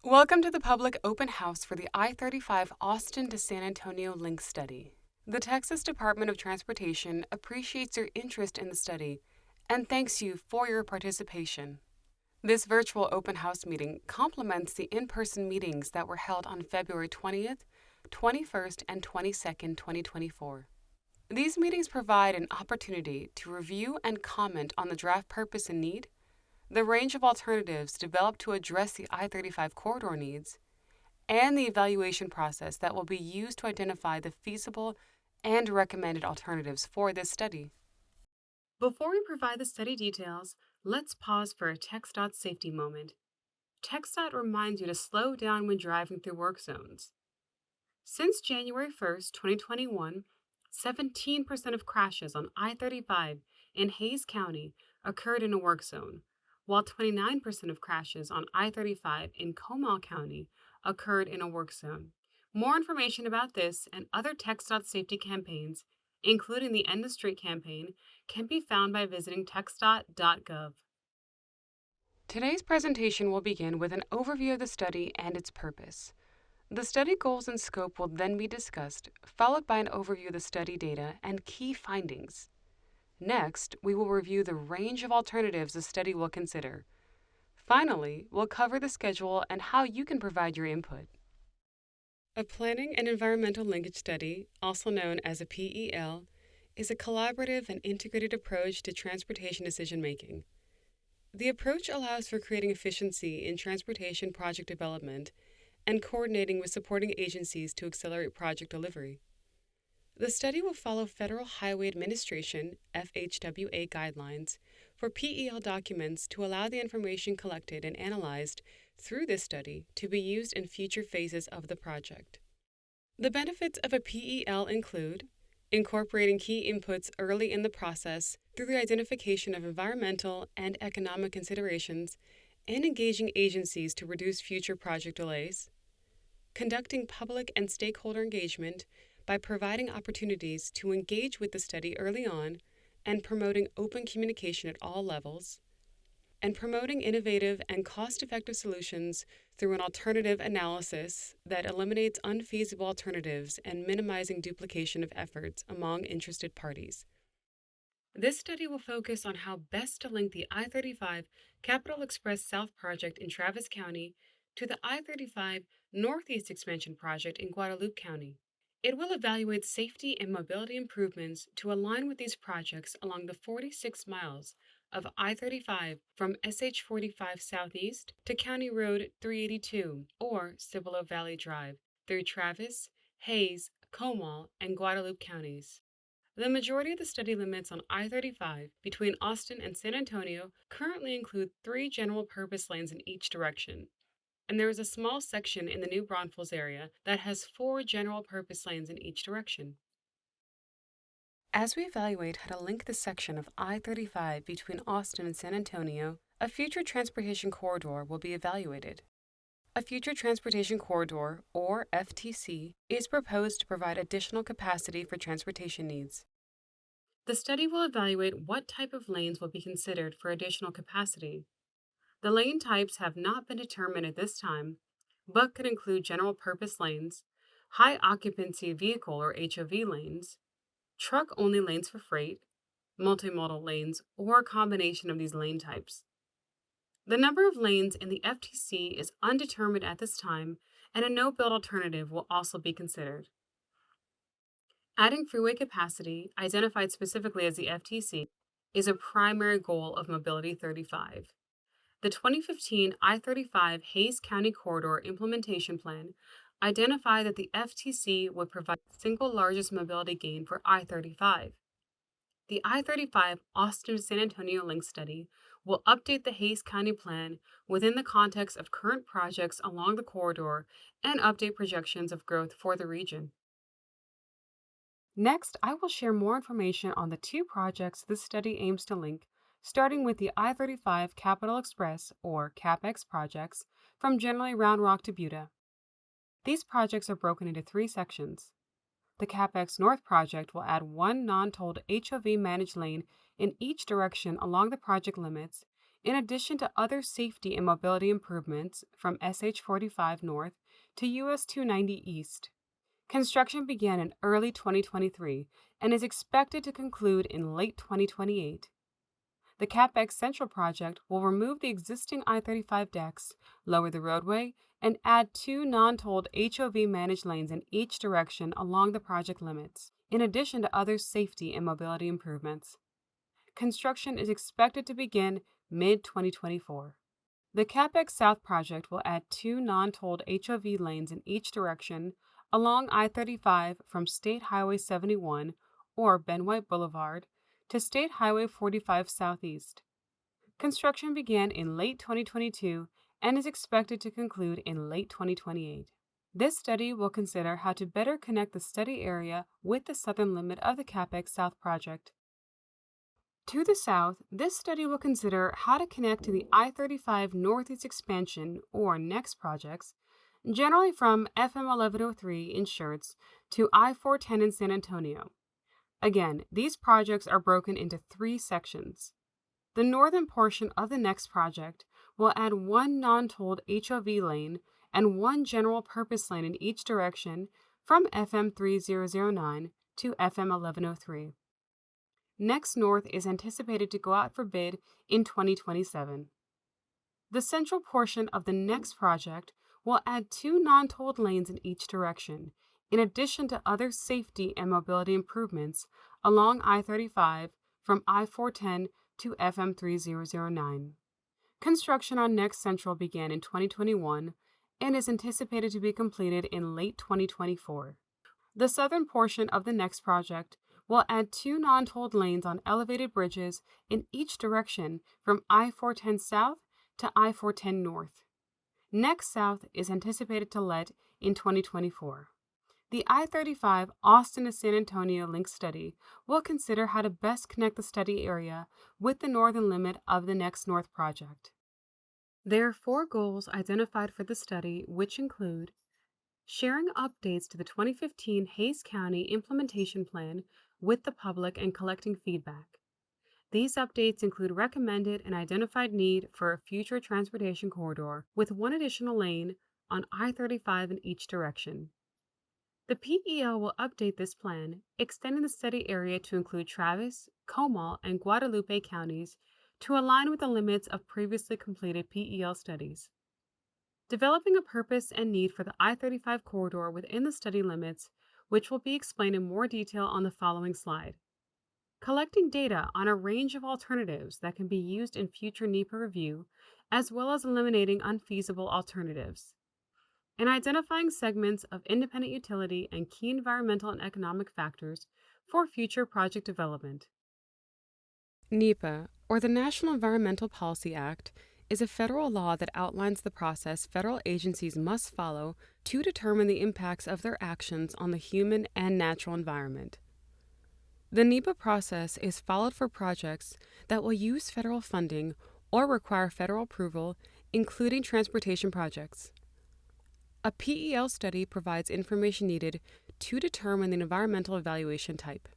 Welcome to the public open house for the I-35 Austin to San Antonio Link Study. The Texas Department of Transportation appreciates your interest in the study and thanks you for your participation. This virtual open house meeting complements the in-person meetings that were held on February 20th, 21st, and 22nd, 2024. These meetings provide an opportunity to review and comment on the draft purpose and need, the range of alternatives developed to address the I-35 corridor needs, and the evaluation process that will be used to identify the feasible and recommended alternatives for this study. Before we provide the study details, let's pause for a TxDOT safety moment. TxDOT reminds you to slow down when driving through work zones. Since January 1st, 2021, 17% of crashes on I-35 in Hays County occurred in a work zone, while 29% of crashes on I-35 in Comal County occurred in a work zone. More information about this and other TxDOT safety campaigns, including the End the Street campaign, can be found by visiting TxDOT.gov. Today's presentation will begin with an overview of the study and its purpose. The study goals and scope will then be discussed, followed by an overview of the study data and key findings. Next, we will review the range of alternatives the study will consider. Finally, we'll cover the schedule and how you can provide your input. A Planning and Environmental Linkage Study, also known as a PEL, is a collaborative and integrated approach to transportation decision-making. The approach allows for creating efficiency in transportation project development and coordinating with supporting agencies to accelerate project delivery. The study will follow Federal Highway Administration (FHWA) guidelines for PEL documents to allow the information collected and analyzed through this study to be used in future phases of the project. The benefits of a PEL include incorporating key inputs early in the process through the identification of environmental and economic considerations and engaging agencies to reduce future project delays, conducting public and stakeholder engagement by providing opportunities to engage with the study early on and promoting open communication at all levels, and promoting innovative and cost-effective solutions through an alternative analysis that eliminates unfeasible alternatives and minimizing duplication of efforts among interested parties. This study will focus on how best to link the I-35 Capital Express South project in Travis County to the I-35 Northeast expansion project in Guadalupe County. It will evaluate safety and mobility improvements to align with these projects along the 46 miles of I-35 from SH-45 Southeast to County Road 382 or Cibolo Valley Drive through Travis, Hays, Comal, and Guadalupe counties. The majority of the study limits on I-35 between Austin and San Antonio currently include 3 general-purpose lanes in each direction, and there is a small section in the New Braunfels area that has 4 general-purpose lanes in each direction. As we evaluate how to link the section of I-35 between Austin and San Antonio, a future transportation corridor will be evaluated. A future transportation corridor, or FTC, is proposed to provide additional capacity for transportation needs. The study will evaluate what type of lanes will be considered for additional capacity. The lane types have not been determined at this time, but could include general-purpose lanes, high-occupancy vehicle or HOV lanes, truck-only lanes for freight, multimodal lanes, or a combination of these lane types. The number of lanes in the FTC is undetermined at this time, and a no-build alternative will also be considered. Adding freeway capacity, identified specifically as the FTC, is a primary goal of Mobility 35. The 2015 I-35 Hays County Corridor Implementation Plan identified that the FTC would provide the single largest mobility gain for I-35. The I-35 Austin to San Antonio Link Study will update the Hays County Plan within the context of current projects along the corridor and update projections of growth for the region. Next, I will share more information on the 2 projects this study aims to link, starting with the I-35 Capital Express, or CAPEX projects, from generally Round Rock to Buda. These projects are broken into 3 sections. The CAPEX North project will add 1 non-tolled HOV managed lane in each direction along the project limits in addition to other safety and mobility improvements from SH-45 North to US 290 East. Construction began in early 2023 and is expected to conclude in late 2028. The CapEx Central project will remove the existing I-35 decks, lower the roadway, and add 2 non-tolled HOV-managed lanes in each direction along the project limits, in addition to other safety and mobility improvements. Construction is expected to begin mid-2024. The CapEx South project will add 2 non-tolled HOV lanes in each direction along I-35 from State Highway 71 or Ben White Boulevard to State Highway 45 Southeast. Construction began in late 2022 and is expected to conclude in late 2028. This study will consider how to better connect the study area with the southern limit of the CapEx South project. To the south, this study will consider how to connect to the I-35 Northeast expansion or NEXT projects, generally from FM 1103 in Schertz to I-410 in San Antonio. Again, these projects are broken into 3 sections. The northern portion of the NEXT project will add 1 non-tolled HOV lane and 1 general purpose lane in each direction from FM 3009 to FM 1103. NEXT North is anticipated to go out for bid in 2027. The central portion of the NEXT project will add 2 non-tolled lanes in each direction, in addition to other safety and mobility improvements along I-35 from I-410 to FM 3009. Construction on NEXT Central began in 2021 and is anticipated to be completed in late 2024. The southern portion of the NEXT project will add 2 non-tolled lanes on elevated bridges in each direction from I-410 South to I-410 North. NEXT South is anticipated to let in 2024. The I-35 Austin to San Antonio link study will consider how to best connect the study area with the northern limit of the NEXT North project. There are 4 goals identified for the study, which include sharing updates to the 2015 Hays County Implementation Plan with the public and collecting feedback. These updates include recommended and identified need for a future transportation corridor with 1 additional lane on I-35 in each direction. The PEL will update this plan, extending the study area to include Travis, Comal, and Guadalupe counties to align with the limits of previously completed PEL studies. Developing a purpose and need for the I-35 corridor within the study limits, which will be explained in more detail on the following slide. Collecting data on a range of alternatives that can be used in future NEPA review, as well as eliminating unfeasible alternatives. And identifying segments of independent utility and key environmental and economic factors for future project development. NEPA, or the National Environmental Policy Act, is a federal law that outlines the process federal agencies must follow to determine the impacts of their actions on the human and natural environment. The NEPA process is followed for projects that will use federal funding or require federal approval, including transportation projects. A PEL study provides information needed to determine the environmental evaluation type.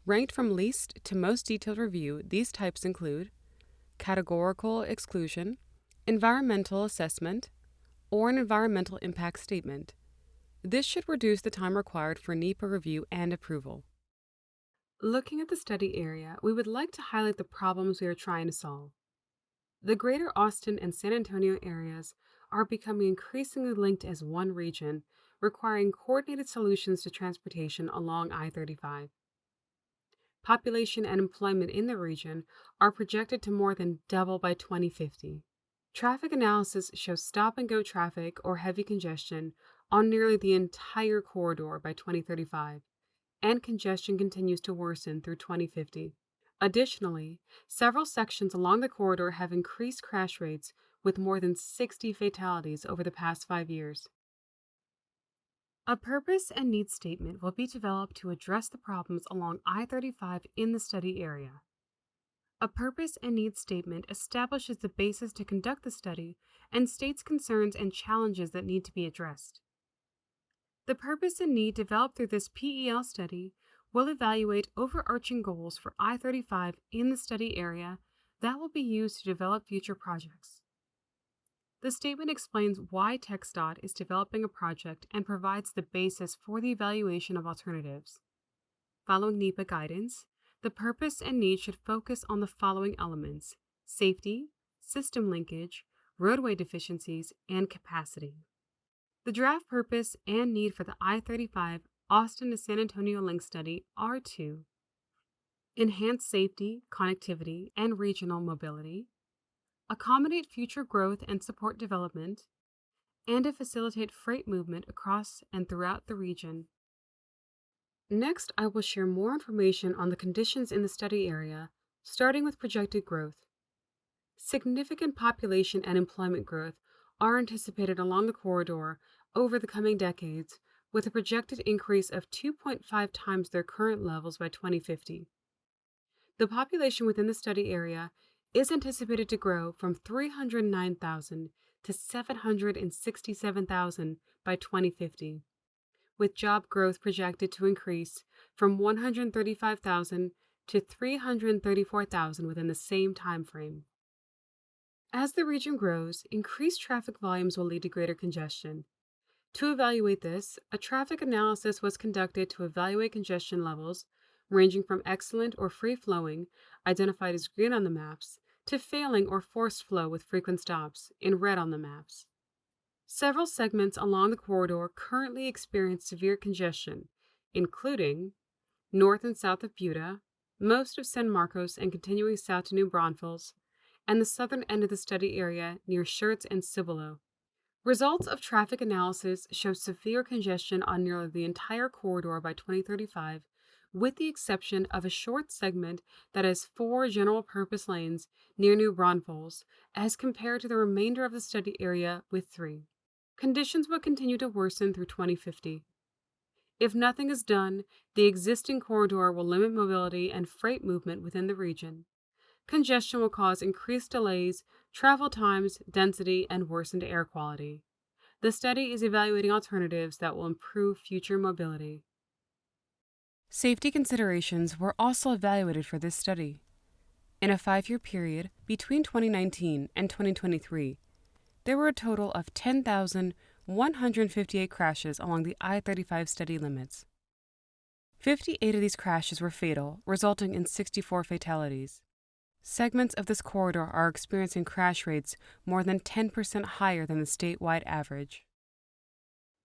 Ranked from least to most detailed review, these types include categorical exclusion, environmental assessment, or an environmental impact statement. This should reduce the time required for NEPA review and approval. Looking at the study area, we would like to highlight the problems we are trying to solve. The greater Austin and San Antonio areas are becoming increasingly linked as one region, requiring coordinated solutions to transportation along I-35. Population and employment in the region are projected to more than double by 2050. Traffic analysis shows stop-and-go traffic or heavy congestion on nearly the entire corridor by 2035, and congestion continues to worsen through 2050. Additionally, several sections along the corridor have increased crash rates with more than 60 fatalities over the past 5 years. A purpose and needs statement will be developed to address the problems along I-35 in the study area. A purpose and needs statement establishes the basis to conduct the study and states concerns and challenges that need to be addressed. The purpose and need developed through this PEL study will evaluate overarching goals for I-35 in the study area that will be used to develop future projects. The statement explains why TxDOT is developing a project and provides the basis for the evaluation of alternatives. Following NEPA guidance, the purpose and need should focus on the following elements: safety, system linkage, roadway deficiencies, and capacity. The draft purpose and need for the I-35 Austin to San Antonio link study are to enhance safety, connectivity, and regional mobility, accommodate future growth and support development, and to facilitate freight movement across and throughout the region. Next, I will share more information on the conditions in the study area, starting with projected growth. Significant population and employment growth are anticipated along the corridor over the coming decades, with a projected increase of 2.5 times their current levels by 2050. The population within the study area is anticipated to grow from 309,000 to 767,000 by 2050, with job growth projected to increase from 135,000 to 334,000 within the same time frame. As the region grows, increased traffic volumes will lead to greater congestion. To evaluate this, a traffic analysis was conducted to evaluate congestion levels ranging from excellent or free-flowing, identified as green on the maps, to failing or forced flow with frequent stops, in red on the maps. Several segments along the corridor currently experience severe congestion, including north and south of Buda, most of San Marcos and continuing south to New Braunfels, and the southern end of the study area near Schertz and Cibolo. Results of traffic analysis show severe congestion on nearly the entire corridor by 2035, with the exception of a short segment that has 4 general-purpose lanes near New Braunfels, as compared to the remainder of the study area with 3. Conditions will continue to worsen through 2050. If nothing is done, the existing corridor will limit mobility and freight movement within the region. Congestion will cause increased delays, travel times, density, and worsened air quality. The study is evaluating alternatives that will improve future mobility. Safety considerations were also evaluated for this study. In a 5-year period between 2019 and 2023, there were a total of 10,158 crashes along the I-35 study limits. 58 of these crashes were fatal, resulting in 64 fatalities. Segments of this corridor are experiencing crash rates more than 10% higher than the statewide average.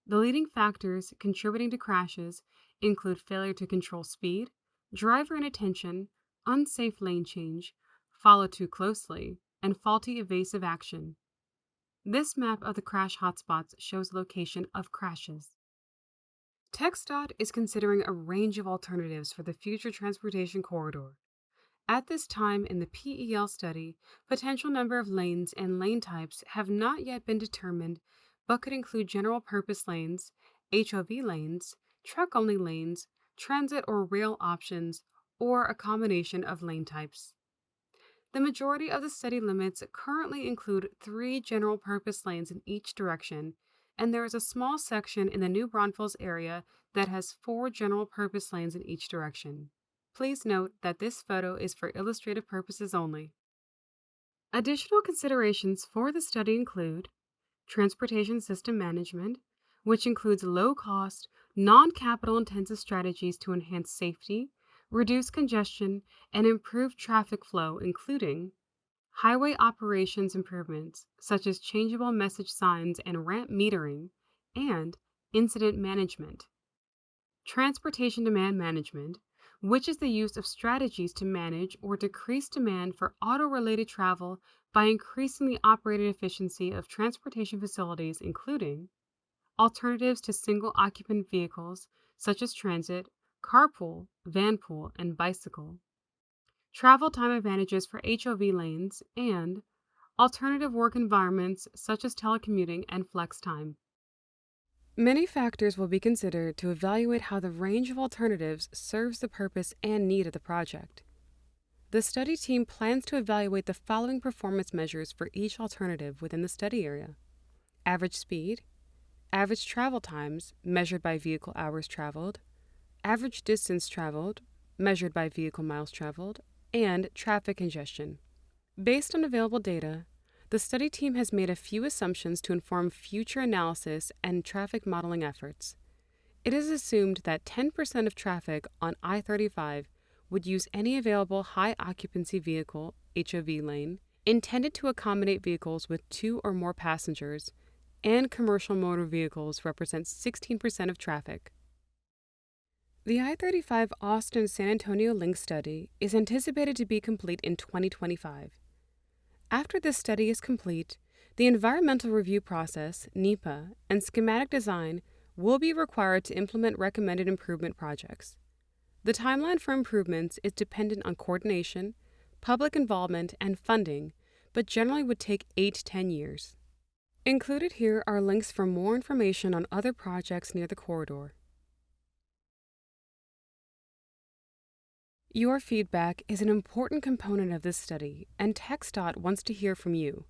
The leading factors contributing to crashes include failure to control speed, driver inattention, unsafe lane change, follow too closely, and faulty evasive action. This map of the crash hotspots shows location of crashes. TxDOT is considering a range of alternatives for the future transportation corridor. At this time in the PEL study, potential number of lanes and lane types have not yet been determined, but could include general-purpose lanes, HOV lanes, truck-only lanes, transit or rail options, or a combination of lane types. The majority of the study limits currently include 3 general-purpose lanes in each direction, and there is a small section in the New Braunfels area that has 4 general-purpose lanes in each direction. Please note that this photo is for illustrative purposes only. Additional considerations for the study include transportation system management, which includes low-cost, non-capital-intensive strategies to enhance safety, reduce congestion, and improve traffic flow, including highway operations improvements, such as changeable message signs and ramp metering, and incident management. Transportation demand management, which is the use of strategies to manage or decrease demand for auto-related travel by increasing the operating efficiency of transportation facilities, including alternatives to single-occupant vehicles such as transit, carpool, vanpool, and bicycle, travel time advantages for HOV lanes, and alternative work environments such as telecommuting and flex time. Many factors will be considered to evaluate how the range of alternatives serves the purpose and need of the project. The study team plans to evaluate the following performance measures for each alternative within the study area: average speed, average travel times measured by vehicle hours traveled, average distance traveled measured by vehicle miles traveled, and traffic congestion. Based on available data, the study team has made a few assumptions to inform future analysis and traffic modeling efforts. It is assumed that 10% of traffic on I-35 would use any available high-occupancy vehicle (HOV) lane intended to accommodate vehicles with 2 or more passengers, and commercial motor vehicles represent 16% of traffic. The I-35 Austin-San Antonio Link Study is anticipated to be complete in 2025. After this study is complete, the environmental review process, NEPA, and schematic design will be required to implement recommended improvement projects. The timeline for improvements is dependent on coordination, public involvement, and funding, but generally would take 8 to 10 years. Included here are links for more information on other projects near the corridor. Your feedback is an important component of this study, and TxDOT wants to hear from you.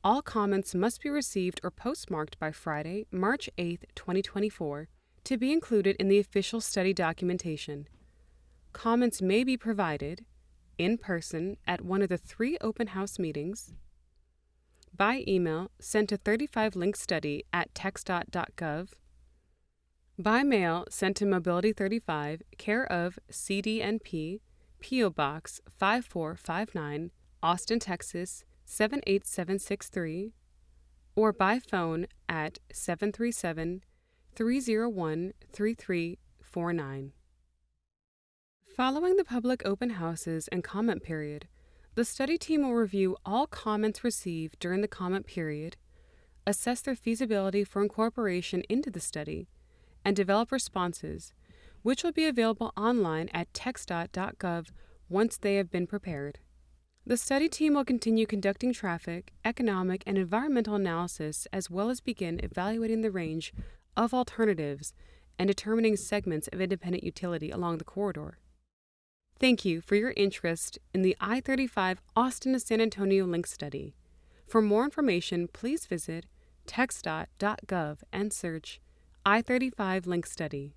All comments must be received or postmarked by Friday, March 8, 2024, to be included in the official study documentation. Comments may be provided in person at one of the 3 open house meetings, by email sent to 35linkstudy@txdot.gov, by mail sent to Mobility 35, care of CDNP, P.O. Box 5459, Austin, Texas 78763, or by phone at 737-301-3349. Following the public open houses and comment period, the study team will review all comments received during the comment period, assess their feasibility for incorporation into the study, and develop responses, which will be available online at txdot.gov once they have been prepared. The study team will continue conducting traffic, economic, and environmental analysis, as well as begin evaluating the range of alternatives and determining segments of independent utility along the corridor. Thank you for your interest in the I-35 Austin to San Antonio Link Study. For more information, please visit txdot.gov and search I-35 Link Study.